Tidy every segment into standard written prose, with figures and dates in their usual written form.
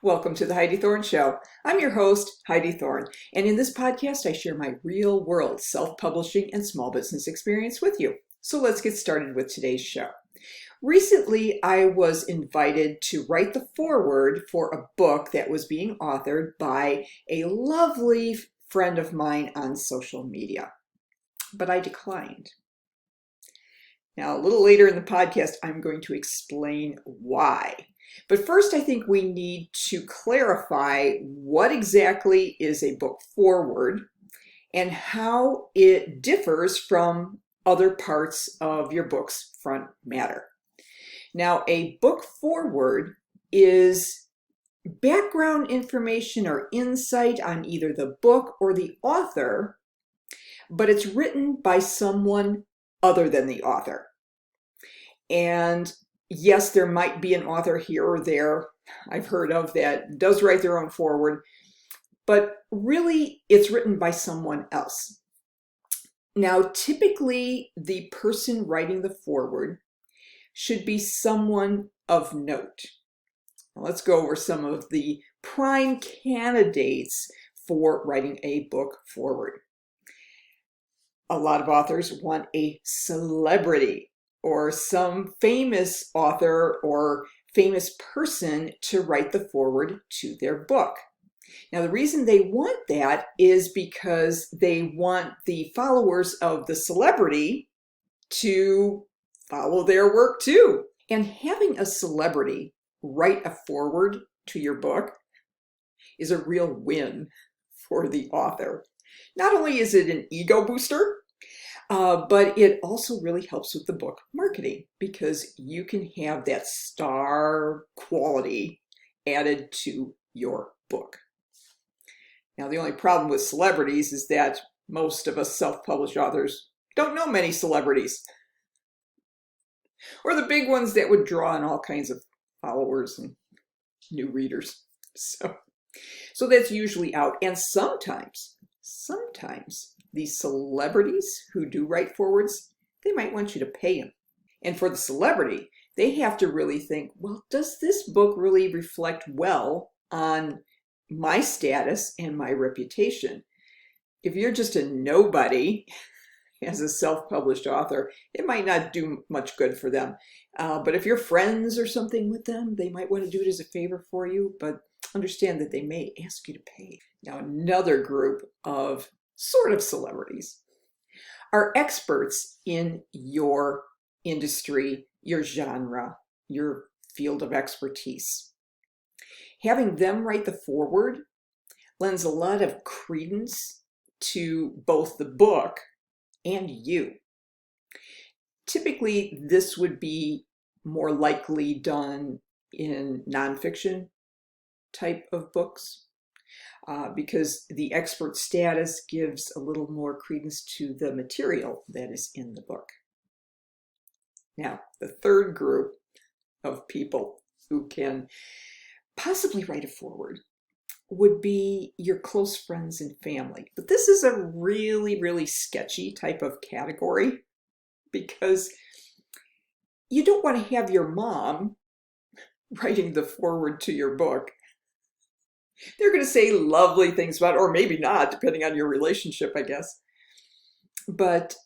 Welcome to the Heidi Thorne Show. I'm your host, Heidi Thorne, and in this podcast, I share my real-world self-publishing and small business experience with you. So let's get started with today's show. Recently, I was invited to write the foreword for a book that was being authored by a lovely friend of mine on social media, but I declined. Now, a little later in the podcast, I'm going to explain why. But first, I think we need to clarify what exactly is a book foreword and how it differs from other parts of your book's front matter. Now, a book foreword is background information or insight on either the book or the author, but it's written by someone other than the author. And yes, there might be an author here or there I've heard of that does write their own foreword, but really it's written by someone else. Now, typically the person writing the foreword should be someone of note. Now, let's go over some of the prime candidates for writing a book foreword. A lot of authors want a celebrity or some famous author or famous person to write the foreword to their book. Now, the reason they want that is because they want the followers of the celebrity to follow their work too. And having a celebrity write a foreword to your book is a real win for the author. Not only is it an ego booster, but it also really helps with the book marketing because you can have that star quality added to your book. Now, the only problem with celebrities is that most of us self-published authors don't know many celebrities, or the big ones that would draw in all kinds of followers and new readers. So that's usually out. And sometimes these celebrities who do write forewords, they might want you to pay them. And for the celebrity, they have to really think, well, does this book really reflect well on my status and my reputation? If you're just a nobody as a self-published author, it might not do much good for them. But if you're friends or something with them, they might want to do it as a favor for you, but understand that they may ask you to pay. Now, another group of sort of celebrities are experts in your industry, your genre, your field of expertise. Having them write the foreword lends a lot of credence to both the book and you. Typically, this would be more likely done in nonfiction type of books. Because the expert status gives a little more credence to the material that is in the book. Now, the third group of people who can possibly write a foreword would be your close friends and family. But this is a really, really sketchy type of category because you don't want to have your mom writing the foreword to your book. They're going to say lovely things about it, or maybe not, depending on your relationship, I guess. But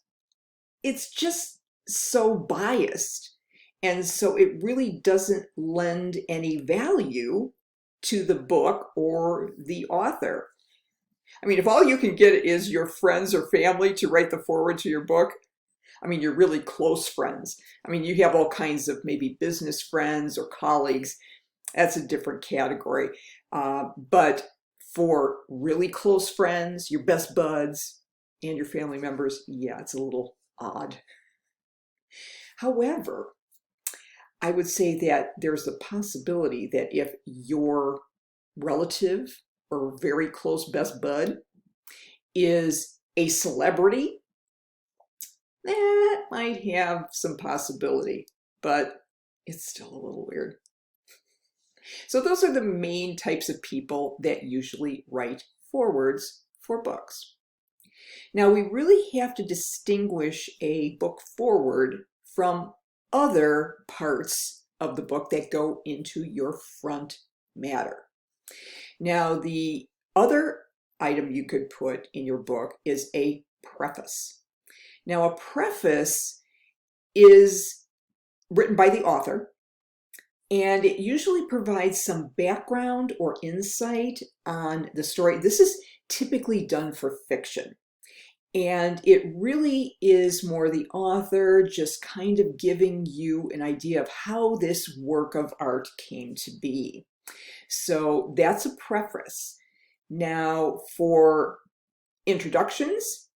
it's just so biased. And so it really doesn't lend any value to the book or the author. I mean, if all you can get is your friends or family to write the foreword to your book, I mean, you're really close friends. I mean, you have all kinds of maybe business friends or colleagues. That's a different category. But for really close friends, your best buds, and your family members, yeah, it's a little odd. However, I would say that there's a possibility that if your relative or very close best bud is a celebrity, that might have some possibility, but it's still a little weird. So those are the main types of people that usually write forewords for books. Now, we really have to distinguish a book foreword from other parts of the book that go into your front matter. Now, the other item you could put in your book is a preface. Now, a preface is written by the author, and it usually provides some background or insight on the story. This is typically done for fiction. And it really is more the author just kind of giving you an idea of how this work of art came to be. So that's a preface. Now, for introductions,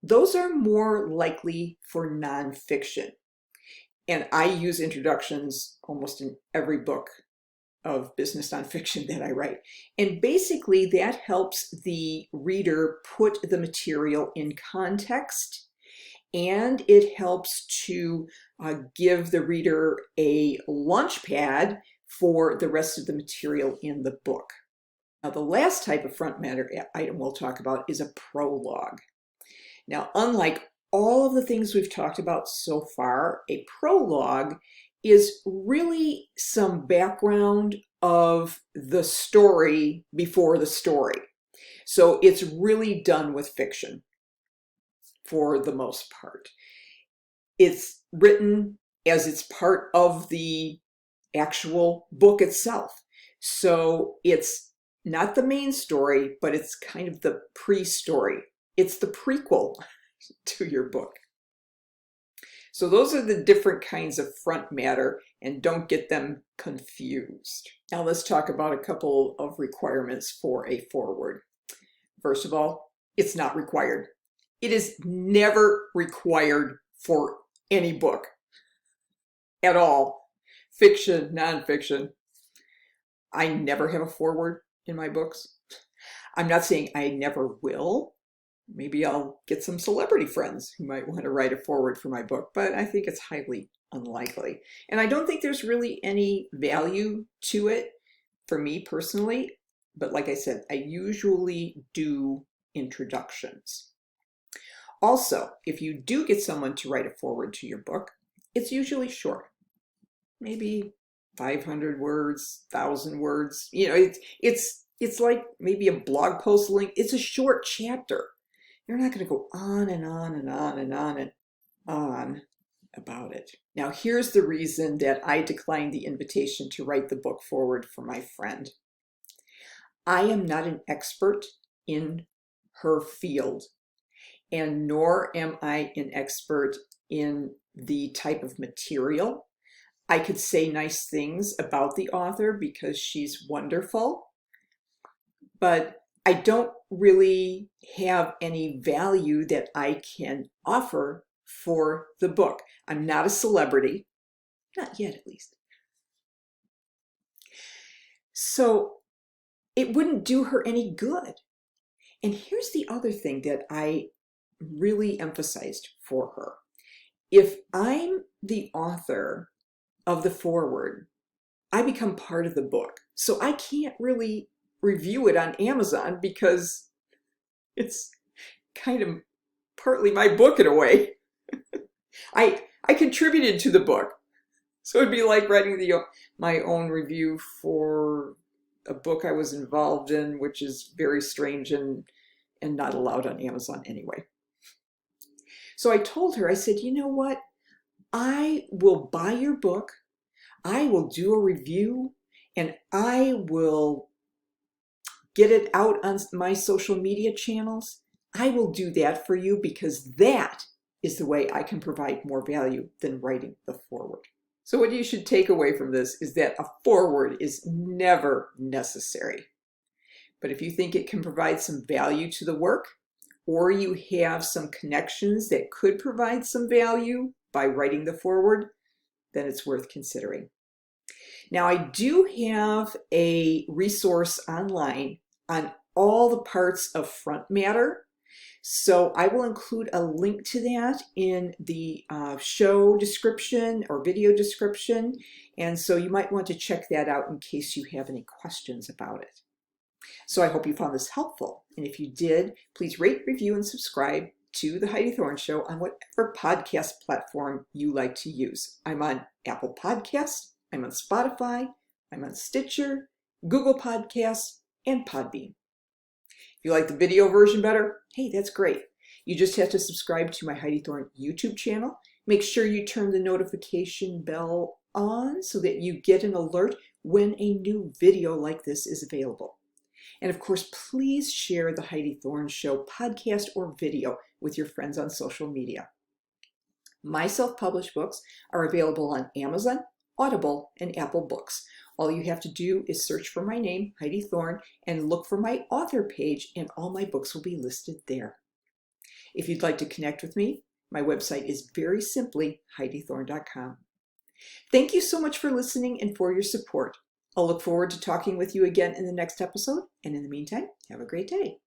those are more likely for nonfiction. And I use introductions almost in every book of business nonfiction that I write. And basically that helps the reader put the material in context, and it helps to give the reader a launch pad for the rest of the material in the book. Now, the last type of front matter item we'll talk about is a prologue. Now, unlike all of the things we've talked about so far, a prologue is really some background of the story before the story. So it's really done with fiction for the most part. It's written as it's part of the actual book itself. So it's not the main story, but it's kind of the pre-story. It's the prequel to your book. So those are the different kinds of front matter, and don't get them confused. Now let's talk about a couple of requirements for a foreword. First of all, it's not required. It is never required for any book at all. Fiction, nonfiction. I never have a foreword in my books. I'm not saying I never will. Maybe I'll get some celebrity friends who might want to write a foreword for my book, but I think it's highly unlikely. And I don't think there's really any value to it for me personally. But like I said, I usually do introductions. Also, if you do get someone to write a foreword to your book, it's usually short. Maybe 500 words, 1,000 words. You know, it's like maybe a blog post link. It's a short chapter. You're not going to go on and on and on and on and on about it. Now, here's the reason that I declined the invitation to write the book foreword for my friend. I am not an expert in her field, and nor am I an expert in the type of material. I could say nice things about the author because she's wonderful, but I don't really have any value that I can offer for the book. I'm not a celebrity, not yet at least. So it wouldn't do her any good. And here's the other thing that I really emphasized for her. If I'm the author of the foreword, I become part of the book. So I can't really review it on Amazon because it's kind of partly my book in a way. I contributed to the book. So it'd be like writing my own review for a book I was involved in, which is very strange and not allowed on Amazon anyway. So I told her, I said, you know what? I will buy your book, I will do a review, and I will get it out on my social media channels. I will do that for you because that is the way I can provide more value than writing the foreword. So what you should take away from this is that a foreword is never necessary. But if you think it can provide some value to the work, or you have some connections that could provide some value by writing the foreword, then it's worth considering. Now, I do have a resource online on all the parts of front matter. So I will include a link to that in the show description or video description. And so you might want to check that out in case you have any questions about it. So I hope you found this helpful. And if you did, please rate, review, and subscribe to The Heidi Thorne Show on whatever podcast platform you like to use. I'm on Apple Podcasts, I'm on Spotify, I'm on Stitcher, Google Podcasts, and Podbean. If you like the video version better, hey, that's great. You just have to subscribe to my Heidi Thorn YouTube channel. Make sure you turn the notification bell on so that you get an alert when a new video like this is available. And of course, please share the Heidi Thorn Show podcast or video with your friends on social media. My self-published books are available on Amazon, Audible, and Apple Books. All you have to do is search for my name, Heidi Thorn, and look for my author page, and all my books will be listed there. If you'd like to connect with me, my website is very simply HeidiThorn.com. Thank you so much for listening and for your support. I'll look forward to talking with you again in the next episode, and in the meantime, have a great day.